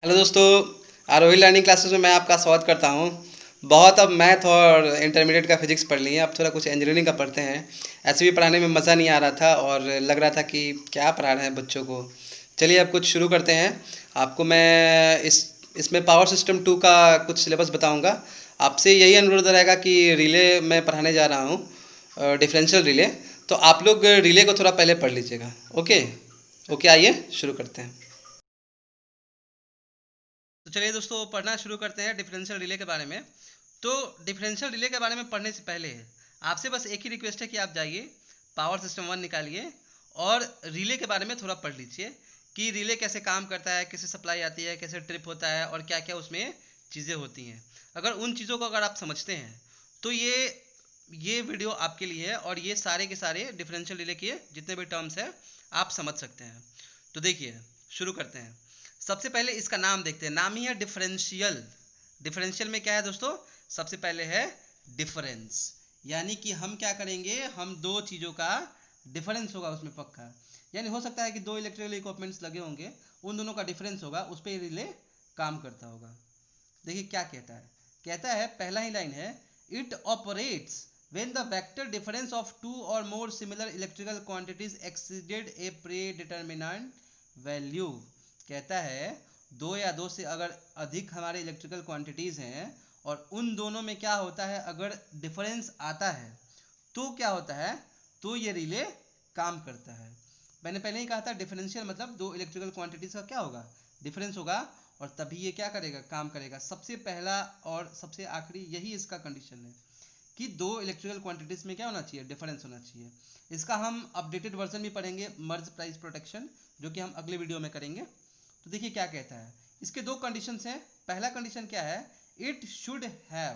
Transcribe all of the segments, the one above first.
Hello दोस्तों, आरोही learning classes में मैं आपका स्वागत करता हूं। बहुत अब मैथ और इंटरमीडिएट का फिजिक्स पढ़ लिए, अब थोड़ा कुछ इंजीनियरिंग का पढ़ते हैं। ऐसे भी पढ़ाने में मज़ा नहीं आ रहा था और लग रहा था कि क्या पढ़ा रहे हैं बच्चों को। चलिए अब कुछ शुरू करते हैं। आपको मैं इसमें पावर सिस्टम 2 का कुछ सिलेबस बताऊँगा। आपसे यही अनुरोध रहेगा कि रिले मैं पढ़ाने जा रहा हूँ, डिफरेंशियल रिले। तो आप लोग रिले को थोड़ा पहले पढ़ लीजिएगा। ओके ओके, आइए शुरू करते हैं। तो चलिए दोस्तों, पढ़ना शुरू करते हैं डिफरेंशियल रिले के बारे में। तो डिफरेंशियल रिले के बारे में पढ़ने से पहले आपसे बस एक ही रिक्वेस्ट है कि आप जाइए पावर सिस्टम 1 निकालिए और रिले के बारे में थोड़ा पढ़ लीजिए कि रिले कैसे काम करता है, कैसे सप्लाई आती है, कैसे ट्रिप होता है और क्या क्या उसमें चीज़ें होती हैं। अगर उन चीज़ों को अगर आप समझते हैं तो ये वीडियो आपके लिए है और ये सारे के सारे डिफरेंशियल रिले के जितने भी टर्म्स हैं आप समझ सकते हैं। तो देखिए, शुरू करते हैं। सबसे पहले इसका नाम देखते हैं, नाम ही है डिफरेंशियल। डिफरेंशियल में क्या है दोस्तों? सबसे पहले है डिफरेंस, यानी कि हम क्या करेंगे, हम दो चीज़ों का डिफरेंस होगा उसमें पक्का। यानी हो सकता है कि दो इलेक्ट्रिकल इक्विपमेंट्स लगे होंगे, उन दोनों का डिफरेंस होगा, उस पर रिले काम करता होगा। देखिए क्या कहता है, कहता है पहला ही लाइन है, it operates when the vector difference of two or more similar electrical quantities exceeded a predetermined value। कहता है दो या दो से अगर अधिक हमारे इलेक्ट्रिकल क्वांटिटीज हैं और उन दोनों में क्या होता है, अगर डिफरेंस आता है तो क्या होता है, तो ये रिले काम करता है। मैंने पहले ही कहा था डिफरेंशियल मतलब दो इलेक्ट्रिकल क्वांटिटीज का क्या होगा, डिफरेंस होगा, और तभी ये क्या करेगा, काम करेगा। सबसे पहला और सबसे आखिरी यही इसका कंडीशन है कि दो इलेक्ट्रिकल क्वांटिटीज में क्या होना चाहिए, डिफरेंस होना चाहिए। इसका हम अपडेटेड वर्जन भी पढ़ेंगे, मर्ज प्राइस प्रोटेक्शन, जो कि हम अगले वीडियो में करेंगे। तो देखिए क्या कहता है, इसके दो कंडीशंस हैं। पहला कंडीशन क्या है, इट शुड हैव,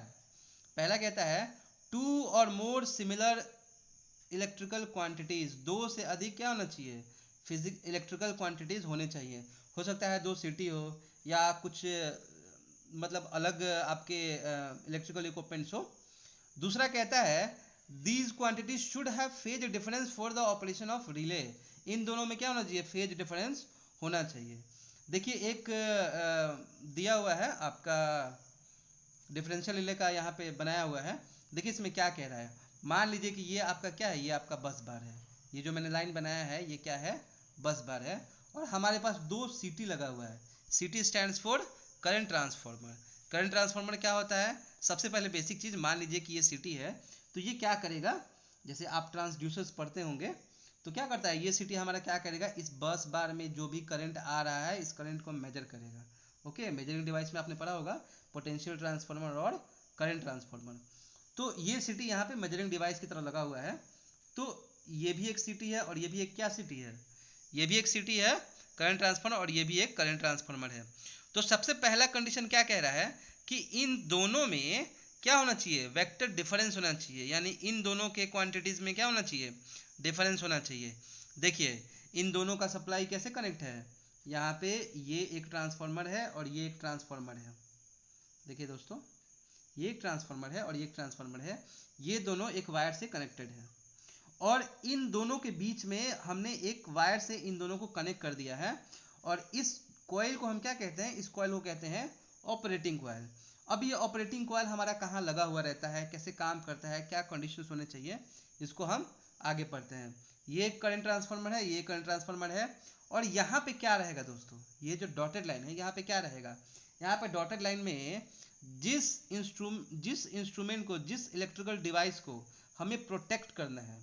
पहला कहता है टू और मोर सिमिलर इलेक्ट्रिकल क्वांटिटीज, दो से अधिक क्या होना चाहिए, फिजिक इलेक्ट्रिकल क्वांटिटीज होने चाहिए। हो सकता है दो सिटी हो या कुछ मतलब अलग आपके इलेक्ट्रिकल इक्विपमेंट्स हो। दूसरा कहता है these quantities should have phase difference for the operation of relay, इन दोनों में क्या होना चाहिए, फेज डिफरेंस होना चाहिए। देखिए एक दिया हुआ है आपका डिफरेंशियल रिले का, यहाँ पे बनाया हुआ है। देखिए इसमें क्या कह रहा है, मान लीजिए कि ये आपका क्या है, ये आपका बस बार है, ये जो मैंने लाइन बनाया है ये क्या है, बस बार है। और हमारे पास दो सीटी लगा हुआ है, सीटी stands for current transformer. Current transformer क्या होता है, सबसे पहले बेसिक चीज़, मान लीजिए कि ये सीटी है, तो ये क्या करेगा, जैसे आप ट्रांसड्यूसर्स पढ़ते होंगे तो क्या करता है, ये सीटी हमारा क्या करेगा, इस बस बार में जो भी करंट आ रहा है इस करंट को मेजर करेगा। ओके, मेजरिंग डिवाइस में आपने पढ़ा होगा पोटेंशियल ट्रांसफार्मर और करंट ट्रांसफार्मर। तो ये सीटी यहाँ पे मेजरिंग डिवाइस की तरह लगा हुआ है। तो ये भी एक सीटी है और ये भी एक क्या सीटी है, ये भी एक सीटी है करंट ट्रांसफार्मर, और ये भी एक करंट ट्रांसफार्मर है। तो सबसे पहला कंडीशन क्या कह रहा है कि इन दोनों में क्या होना चाहिए, वेक्टर डिफरेंस होना चाहिए, यानी इन दोनों के क्वांटिटीज में क्या होना चाहिए, डिफरेंस होना चाहिए। देखिए इन दोनों का सप्लाई कैसे कनेक्ट है, यहाँ पे ये एक ट्रांसफार्मर है और ये एक ट्रांसफार्मर है। देखिए दोस्तों, ये एक ट्रांसफार्मर है और ये एक ट्रांसफार्मर है, ये दोनों एक वायर से कनेक्टेड है और इन दोनों के बीच में हमने एक वायर से इन दोनों को कनेक्ट कर दिया है। और इस कॉइल को हम क्या कहते हैं, इस कॉइल को कहते हैं ऑपरेटिंग कॉइल। अब ये ऑपरेटिंग कॉइल हमारा कहाँ लगा हुआ रहता है, कैसे काम करता है, क्या कंडीशंस होने चाहिए, इसको हम आगे पढ़ते हैं। ये एक करंट ट्रांसफार्मर है, ये करंट ट्रांसफार्मर है, और यहाँ पे क्या रहेगा दोस्तों, ये जो डॉटेड लाइन है यहाँ पे क्या रहेगा, यहाँ पे डॉटेड लाइन में जिस इंस्ट्रूमेंट को, जिस इलेक्ट्रिकल डिवाइस को हमें प्रोटेक्ट करना है,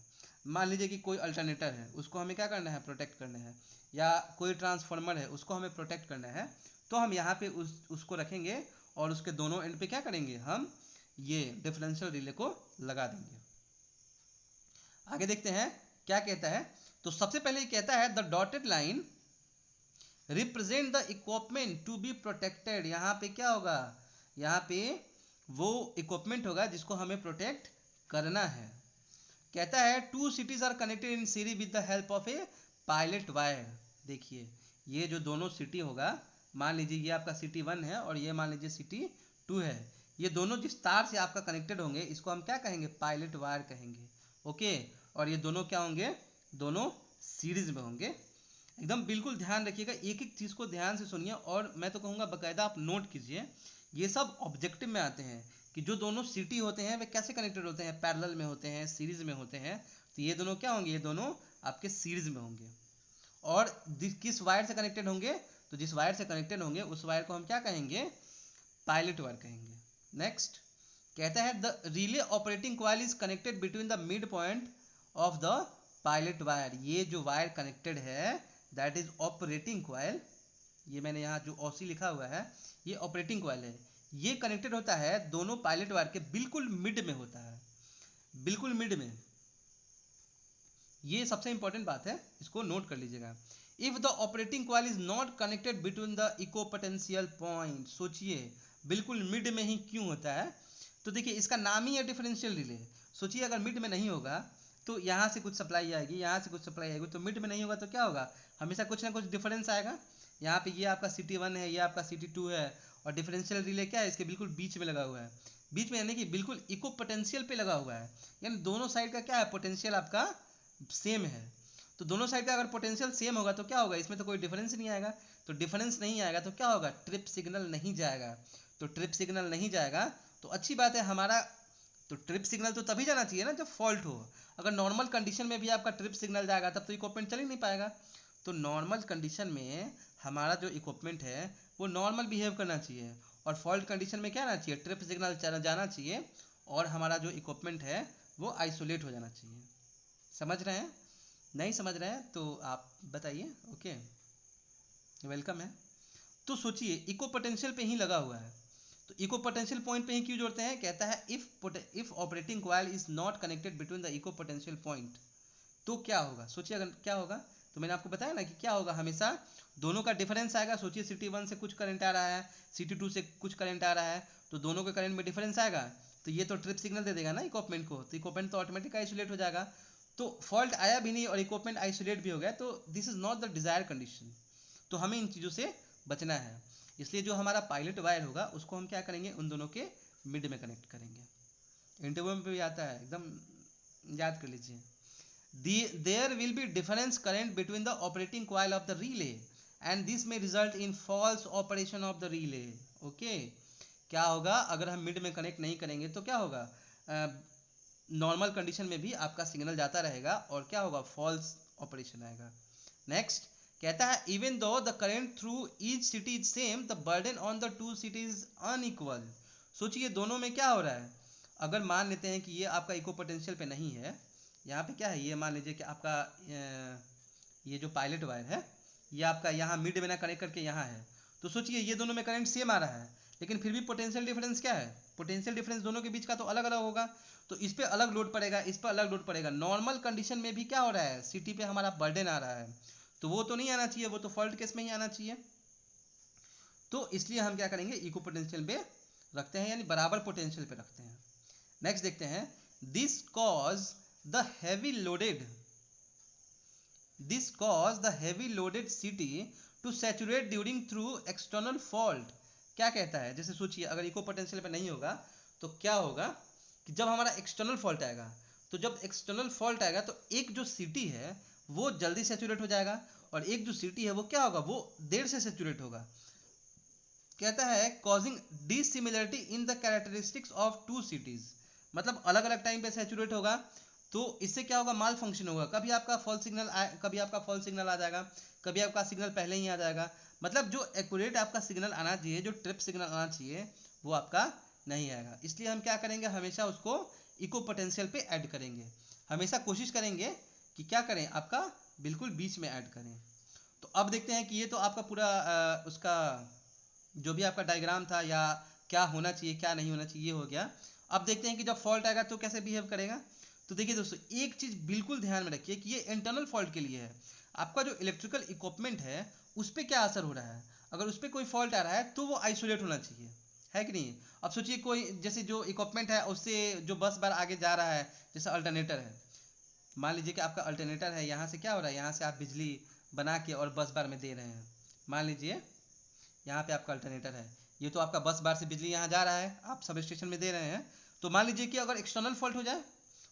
मान लीजिए कि कोई अल्टरनेटर है उसको हमें क्या करना है, प्रोटेक्ट करना है, या कोई ट्रांसफार्मर है उसको हमें प्रोटेक्ट करना है, तो हम यहाँ पे उसको रखेंगे और उसके दोनों एंड पे क्या करेंगे, हम ये डिफरेंशियल रिले को लगा देंगे। आगे देखते हैं क्या कहता है। तो सबसे पहले कहता है the dotted line represent the equipment to be protected. यहाँ पे क्या होगा, यहाँ पे वो इक्विपमेंट होगा जिसको हमें प्रोटेक्ट करना है। कहता है two CTs are connected in series with the help of a pilot wire. देखिए ये जो दोनों सिटी होगा, मान लीजिए ये आपका सिटी 1 है और ये मान लीजिए सिटी 2 है, ये दोनों जिस तार से आपका कनेक्टेड होंगे इसको हम क्या कहेंगे, पायलट वायर कहेंगे। ओके, और ये दोनों क्या होंगे, दोनों सीरीज में होंगे। एकदम बिल्कुल ध्यान रखिएगा, एक एक चीज़ को ध्यान से सुनिए, और मैं तो कहूँगा बाकायदा आप नोट कीजिए। ये सब ऑब्जेक्टिव में आते हैं कि जो दोनों सिटी होते हैं वे कैसे कनेक्टेड होते हैं, पैरेलल में होते हैं, सीरीज में होते हैं। तो ये दोनों क्या होंगे, ये दोनों आपके सीरीज में होंगे। और किस वायर से कनेक्टेड होंगे, तो जिस वायर से कनेक्टेड होंगे उस वायर को हम क्या कहेंगे, पायलट वायर कहेंगे। नेक्स्ट कहता है the relay operating coil is connected between the mid point of the pilot wire. ये जो वायर कनेक्टेड है दैट इज ऑपरेटिंग कॉइल, ये मैंने यहाँ जो OC लिखा हुआ है ये ऑपरेटिंग कॉइल है। ये कनेक्टेड होता है दोनों पायलट वायर के बिल्कुल मिड में होता है, बिल्कुल मिड में। ये सबसे इंपॉर्टेंट बात है, इसको नोट कर लीजिएगा। If the operating coil is not connected between the equipotential point, सोचिए बिल्कुल मिड में ही क्यों होता है, तो देखिए इसका नाम ही है डिफरेंशियल रिले। सोचिए अगर मिड में नहीं होगा तो यहाँ से कुछ सप्लाई आएगी, यहाँ से कुछ सप्लाई आएगी, तो मिड में नहीं होगा तो क्या होगा, हमेशा कुछ ना कुछ डिफरेंस आएगा। यहाँ पे ये आपका CT1 है, ये आपका CT2 है, और डिफरेंशियल रिले क्या है, इसके बिल्कुल बीच में लगा हुआ है। बीच में यानी कि बिल्कुल इक्विपोटेंशियल पे लगा हुआ है, यानी दोनों साइड का क्या है, पोटेंशियल आपका सेम है। तो दोनों साइड का अगर पोटेंशियल सेम होगा तो क्या होगा, इसमें तो कोई डिफरेंस नहीं आएगा। तो डिफरेंस नहीं आएगा तो क्या होगा, ट्रिप सिग्नल नहीं जाएगा। तो ट्रिप सिग्नल नहीं जाएगा तो अच्छी बात है हमारा, तो ट्रिप सिग्नल तो तभी जाना चाहिए ना जब फॉल्ट हो। अगर नॉर्मल कंडीशन में भी आपका ट्रिप सिग्नल जाएगा तब तो इक्विपमेंट चल ही नहीं पाएगा। तो नॉर्मल कंडीशन में हमारा जो इक्विपमेंट है वो नॉर्मल बिहेव करना चाहिए, और फॉल्ट कंडीशन में क्या आना चाहिए, ट्रिप सिग्नल जाना चाहिए, और हमारा जो इक्विपमेंट है वो आइसोलेट हो जाना चाहिए। समझ रहे हैं, नहीं समझ रहे हैं तो आप बताइए। ओके, वेलकम है। तो सोचिए इको पोटेंशियल पे ही लगा हुआ है, तो इको पोटेंशियल पॉइंट पे ही क्यों जोड़ते हैं, कहता है if operating coil is not connected between the equipotential point, तो क्या होगा, सोचिए अगर क्या होगा। तो मैंने आपको बताया ना कि क्या होगा, हमेशा दोनों का डिफरेंस आएगा। सोचिए CT1 से कुछ करंट आ रहा है, CT2 से कुछ करंट आ रहा है, तो दोनों के करंट में डिफरेंस आएगा, तो ये तो ट्रिप सिग्नल दे देगा ना इक्विपमेंट को, तो इक्विपमेंट तो ऑटोमेटिक आइसोलेट हो जाएगा। तो फॉल्ट आया भी नहीं और इक्विपमेंट आइसोलेट भी हो गया, तो this is not the desire condition. तो हमें इन चीज़ों से बचना है, इसलिए जो हमारा पायलट वायर होगा उसको हम क्या करेंगे, उन दोनों के मिड में कनेक्ट करेंगे। इंटरव्यू में भी आता है, एकदम याद कर लीजिए। There will be difference current between the operating coil of the relay and this may result in false operation of the relay. Okay, क्या होगा अगर हम मिड में कनेक्ट नहीं करेंगे तो क्या होगा, नॉर्मल कंडीशन में भी आपका सिग्नल जाता रहेगा और क्या होगा, फॉल्स ऑपरेशन आएगा। नेक्स्ट कहता है even though the current through each city is same the burden on the two cities unequal. सोचिए दोनों में क्या हो रहा है, अगर मान लेते हैं कि ये आपका इको पोटेंशियल पे नहीं है, यहाँ पे क्या है, ये मान लीजिए कि आपका ये जो पायलट वायर है ये आपका यहाँ मिड में ना कनेक्ट करके यहाँ है, तो सोचिए ये दोनों में करंट सेम आ रहा है, लेकिन फिर भी पोटेंशियल डिफरेंस क्या है, पोटेंशियल डिफरेंस दोनों के बीच का तो अलग अलग होगा। तो इस पे अलग लोड पड़ेगा, इस पर अलग लोड पड़ेगा। नॉर्मल कंडीशन में भी क्या हो रहा है, सिटी पे हमारा बर्डन आ रहा है, तो वो तो नहीं आना चाहिए, वो तो फॉल्ट केस में ही आना चाहिए। तो इसलिए हम क्या करेंगे, इक्वल पोटेंशियल पे रखते हैं, यानी बराबर पोटेंशियल पे रखते हैं। नेक्स्ट देखते हैं, this cause the heavy loaded CT to saturate during through external fault. क्या कहता है, जैसे सोचिए अगर इको पोटेंशियल पे नहीं होगा तो क्या होगा कि जब हमारा एक्सटर्नल फॉल्ट आएगा, तो जब एक्सटर्नल फॉल्ट आएगा तो एक जो सिटी है वो जल्दी सैचुरेट हो जाएगा, और एक जो सिटी है वो क्या होगा, वो देर से सैचुरेट होगा। कहता है causing dissimilarity in the characteristics of two CTs, मतलब अलग अलग टाइम पे सैचुरेट होगा, तो इससे क्या होगा, माल फंक्शन होगा। कभी आपका फॉल्स सिग्नल कभी आपका फॉल्स सिग्नल आ जाएगा, कभी आपका सिग्नल पहले ही आ जाएगा। मतलब जो एक्यूरेट आपका सिग्नल आना चाहिए, जो ट्रिप सिग्नल आना चाहिए, वो आपका नहीं आएगा। इसलिए हम क्या करेंगे, हमेशा उसको इको पोटेंशियल पे ऐड करेंगे। हमेशा कोशिश करेंगे कि क्या करें, आपका बिल्कुल बीच में ऐड करें। तो अब देखते हैं कि ये तो आपका पूरा उसका जो भी आपका डायग्राम था या क्या होना चाहिए क्या नहीं होना चाहिए हो गया। अब देखते हैं कि जब फॉल्ट आएगा तो कैसे बिहेव करेगा। तो देखिए दोस्तों, एक चीज़ बिल्कुल ध्यान में रखिए कि ये इंटरनल फॉल्ट के लिए है। आपका जो इलेक्ट्रिकल इक्विपमेंट है उस पर क्या असर हो रहा है, अगर उस पर कोई फॉल्ट आ रहा है तो वो आइसोलेट होना चाहिए, है कि नहीं। अब सोचिए कोई जैसे जो इक्विपमेंट है उससे जो बस बार आगे जा रहा है, जैसे अल्टरनेटर है, मान लीजिए कि आपका अल्टरनेटर है, यहाँ से क्या हो रहा है, यहाँ से आप बिजली बना के और बस बार में दे रहे हैं। मान लीजिए यहाँ पे आपका अल्टरनेटर है, ये तो आपका बस बार से बिजली यहाँ जा रहा है, आप सब स्टेशन में दे रहे हैं। तो मान लीजिए कि अगर एक्सटर्नल फॉल्ट हो जाए,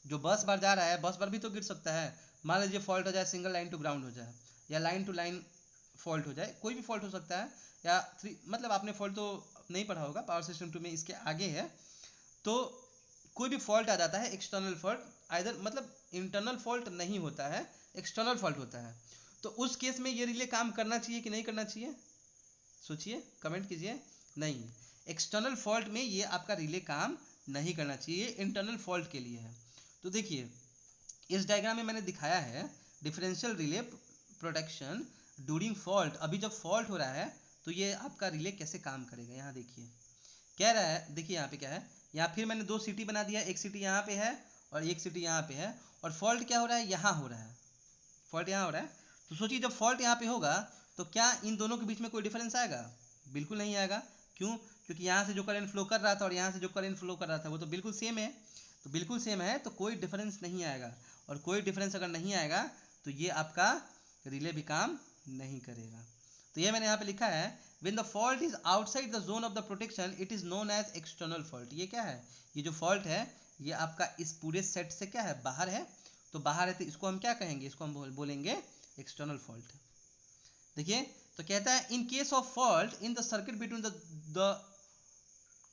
जो बस बार जा रहा है, बस बार भी तो गिर सकता है। मान लीजिए फॉल्ट हो जाए, सिंगल लाइन टू ग्राउंड हो जाए, या लाइन टू लाइन फॉल्ट हो जाए, कोई भी फॉल्ट हो सकता है, या मतलब आपने फॉल्ट तो नहीं पढ़ा होगा, पावर सिस्टम 2 में इसके आगे है। तो कोई भी फॉल्ट आ जाता है, एक्सटर्नल फॉल्ट, आइदर मतलब इंटरनल फॉल्ट नहीं होता है, एक्सटर्नल फॉल्ट होता है, तो उस केस में ये रिले काम करना चाहिए कि नहीं करना चाहिए, सोचिए, कमेंट कीजिए। नहीं, एक्सटर्नल फॉल्ट में ये आपका रिले काम नहीं करना चाहिए, इंटरनल फॉल्ट के लिए है। तो देखिए इस डायग्राम में मैंने दिखाया है differential relay protection during fault. अभी जब फॉल्ट हो रहा है तो ये आपका रिले कैसे काम करेगा, यहाँ देखिए कह रहा है, देखिए यहाँ पे क्या है, यहाँ फिर मैंने 2 सिटी बना दिया, एक सिटी यहाँ पे है और एक सिटी यहाँ पे है, और फॉल्ट क्या हो रहा है, यहाँ हो रहा है, फॉल्ट यहाँ हो रहा है। तो सोचिए जब फॉल्ट यहाँ पे होगा तो क्या इन दोनों के बीच में कोई डिफरेंस आएगा, बिल्कुल नहीं आएगा। क्यों, क्योंकि यहाँ से जो करंट फ्लो कर रहा था और यहाँ से जो करंट फ्लो कर रहा था वो तो बिल्कुल सेम है, तो बिल्कुल सेम है, तो कोई डिफरेंस नहीं आएगा, और कोई डिफरेंस अगर नहीं आएगा तो ये आपका रिले भी काम नहीं करेगा। तो ये मैंने यहाँ पे लिखा है, when the fault is outside the zone of the protection it is known as external fault। ये क्या है, ये जो फॉल्ट है ये आपका इस पूरे सेट से क्या है, बाहर है, तो बाहर है तो इसको हम क्या कहेंगे, इसको हम बोलेंगे एक्सटर्नल फॉल्ट। देखिए तो कहता है in case of fault in the circuit between the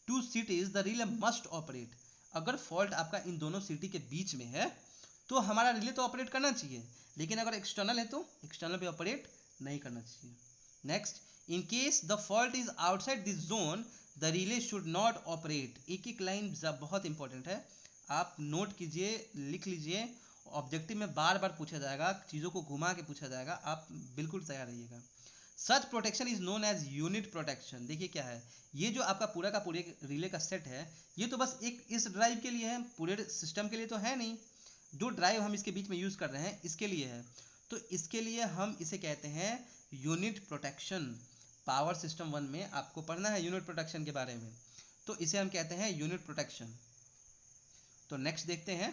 two cities the relay must operate. अगर फॉल्ट आपका इन दोनों सिटी के बीच में है तो हमारा रिले तो ऑपरेट करना चाहिए, लेकिन अगर एक्सटर्नल है तो एक्सटर्नल पे ऑपरेट नहीं करना चाहिए। Next, in case the fault is outside this zone the relay should not operate. एक एक लाइन बहुत इंपॉर्टेंट है, आप नोट कीजिए, लिख लीजिए, ऑब्जेक्टिव में बार बार पूछा जाएगा, चीज़ों को घुमा के पूछा जाएगा, आप बिल्कुल तैयार रहिएगा। Such protection is known as unit protection. देखिए क्या है, ये जो आपका पूरा का पूरे रिले का सेट है ये तो बस एक इस ड्राइव के लिए है, पूरे सिस्टम के लिए तो है नहीं, जो ड्राइव हम इसके बीच में यूज़ कर रहे हैं इसके लिए है, तो इसके लिए हम इसे कहते हैं यूनिट प्रोटेक्शन। पावर सिस्टम 1 में आपको पढ़ना है यूनिट प्रोटेक्शन के बारे में, तो इसे हम कहते हैं यूनिट प्रोटेक्शन। तो नेक्स्ट देखते हैं,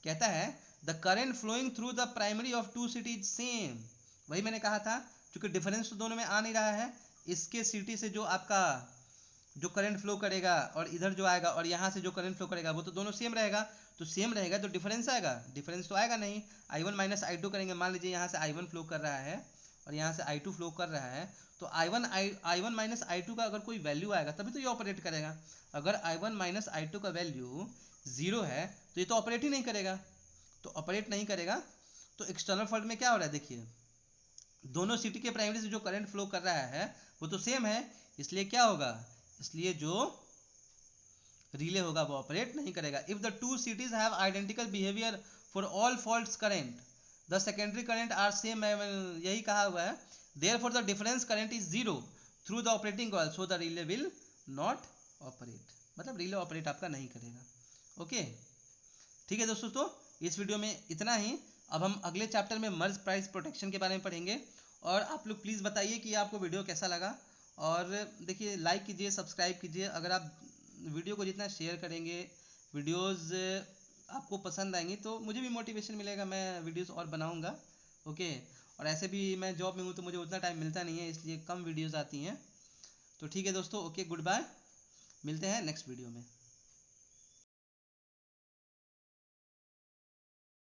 कहता है the current flowing through the primary of two CT is same. वही मैंने कहा था, क्योंकि डिफरेंस तो दोनों में आ नहीं रहा है, इसके सिटी से जो आपका जो करंट फ्लो करेगा और इधर जो आएगा और यहाँ से जो करंट फ्लो करेगा वो तो दोनों सेम रहेगा, तो सेम रहेगा तो डिफरेंस आएगा, डिफरेंस तो आएगा नहीं। i1 माइनस i2 करेंगे, मान लीजिए यहाँ से i1 फ्लो कर रहा है और यहाँ से i2 फ्लो कर रहा है, तो i1 माइनस i2 का अगर कोई वैल्यू आएगा तभी तो ये ऑपरेट करेगा। अगर i1 माइनस i2 का वैल्यू 0 है तो ये तो ऑपरेट ही नहीं करेगा, तो ऑपरेट नहीं करेगा। तो एक्सटर्नल फॉल्ट में क्या हो रहा है, देखिए दोनों सिटी के प्राइमरी से जो करंट फ्लो कर रहा है वो तो सेम है, इसलिए क्या होगा, इसलिए जो रिले होगा वो ऑपरेट नहीं करेगा। If the two CTs have identical behaviour for all faults current the secondary current are same, यही कहा हुआ है, therefore the difference current is 0 through the operating coil so the relay will not operate, मतलब relay operate आपका नहीं करेगा। Okay ठीक है दोस्तों, तो इस वीडियो में इतना ही। अब हम अगले चैप्टर में मर्ज प्राइस प्रोटेक्शन के बारे में पढ़ेंगे, और आप लोग प्लीज़ बताइए कि आपको वीडियो कैसा लगा, और देखिए लाइक कीजिए, सब्सक्राइब कीजिए। अगर आप वीडियो को जितना शेयर करेंगे, वीडियोस आपको पसंद आएंगी तो मुझे भी मोटिवेशन मिलेगा, मैं वीडियोस और बनाऊंगा। ओके, और ऐसे भी मैं जॉब में हूँ तो मुझे उतना टाइम मिलता नहीं है, इसलिए कम वीडियोस आती हैं। तो ठीक है दोस्तों, ओके, गुड बाय, मिलते हैं नेक्स्ट वीडियो में।